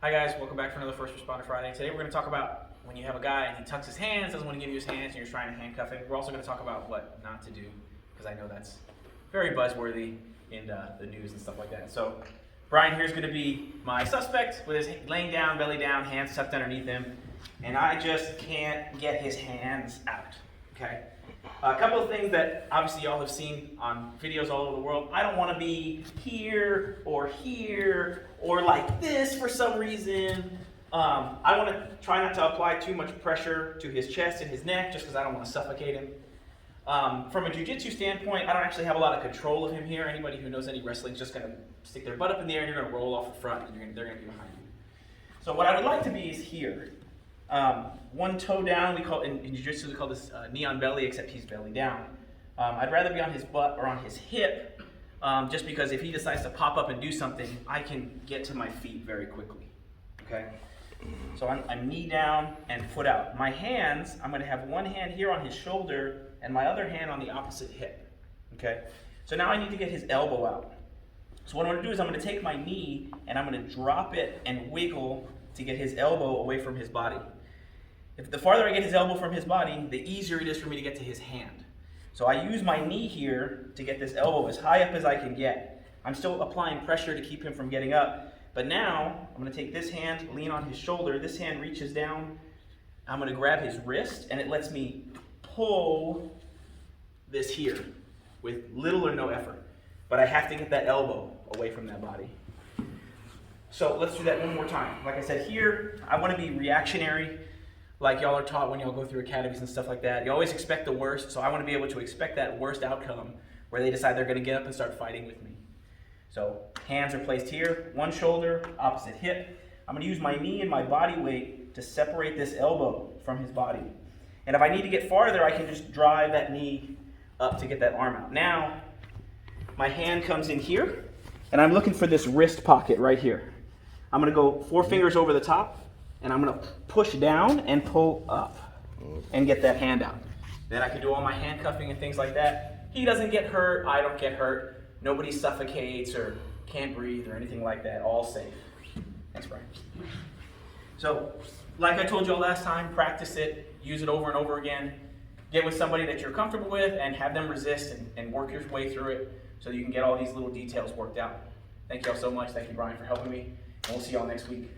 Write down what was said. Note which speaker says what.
Speaker 1: Hi guys, welcome back for another First Responder Friday. Today we're going to talk about when you have a guy and he tucks his hands, doesn't want to give you his hands, and you're trying to handcuff him. We're also going to talk about what not to do, because I know that's very buzzworthy in the news and stuff like that. So Brian here is going to be my suspect with his laying down, belly down, hands tucked underneath him, and I just can't get his hands out, okay? A couple of things that obviously y'all have seen on videos all over the world. I don't want to be here or like this for some reason. I want to try not to apply too much pressure to his chest and his neck just because I don't want to suffocate him. From a Jiu-Jitsu standpoint, I don't actually have a lot of control of him here. Anybody who knows any wrestling is just going to stick their butt up in the air and you're going to roll off the front and they're going to be behind you. So what I would like to be is here. One toe down, in Jiu-Jitsu we call this knee on belly, except he's belly down. I'd rather be on his butt or on his hip, just because if he decides to pop up and do something, I can get to my feet very quickly, okay? So I'm knee down and foot out. My hands, I'm going to have one hand here on his shoulder and my other hand on the opposite hip, okay? So now I need to get his elbow out. So what I'm going to do is I'm going to take my knee and I'm going to drop it and wiggle to get his elbow away from his body. If the farther I get his elbow from his body, the easier it is for me to get to his hand. So I use my knee here to get this elbow as high up as I can get. I'm still applying pressure to keep him from getting up, but now I'm going to take this hand, lean on his shoulder, this hand reaches down, I'm going to grab his wrist, and it lets me pull this here with little or no effort. But I have to get that elbow away from that body. So let's do that one more time. Like I said, here, I want to be reactionary, like y'all are taught when y'all go through academies and stuff like that. You always expect the worst, so I want to be able to expect that worst outcome where they decide they're going to get up and start fighting with me. So hands are placed here, one shoulder, opposite hip. I'm going to use my knee and my body weight to separate this elbow from his body. And if I need to get farther, I can just drive that knee up to get that arm out. Now, my hand comes in here, and I'm looking for this wrist pocket right here. I'm going to go 4 fingers over the top, and I'm going to push down and pull up and get that hand out. Then I can do all my handcuffing and things like that. He doesn't get hurt, I don't get hurt. Nobody suffocates or can't breathe or anything like that. All safe. Thanks, Brian. So, like I told you all last time, practice it, use it over and over again. Get with somebody that you're comfortable with and have them resist and work your way through it so you can get all these little details worked out. Thank you all so much. Thank you, Brian, for helping me. And we'll see y'all next week.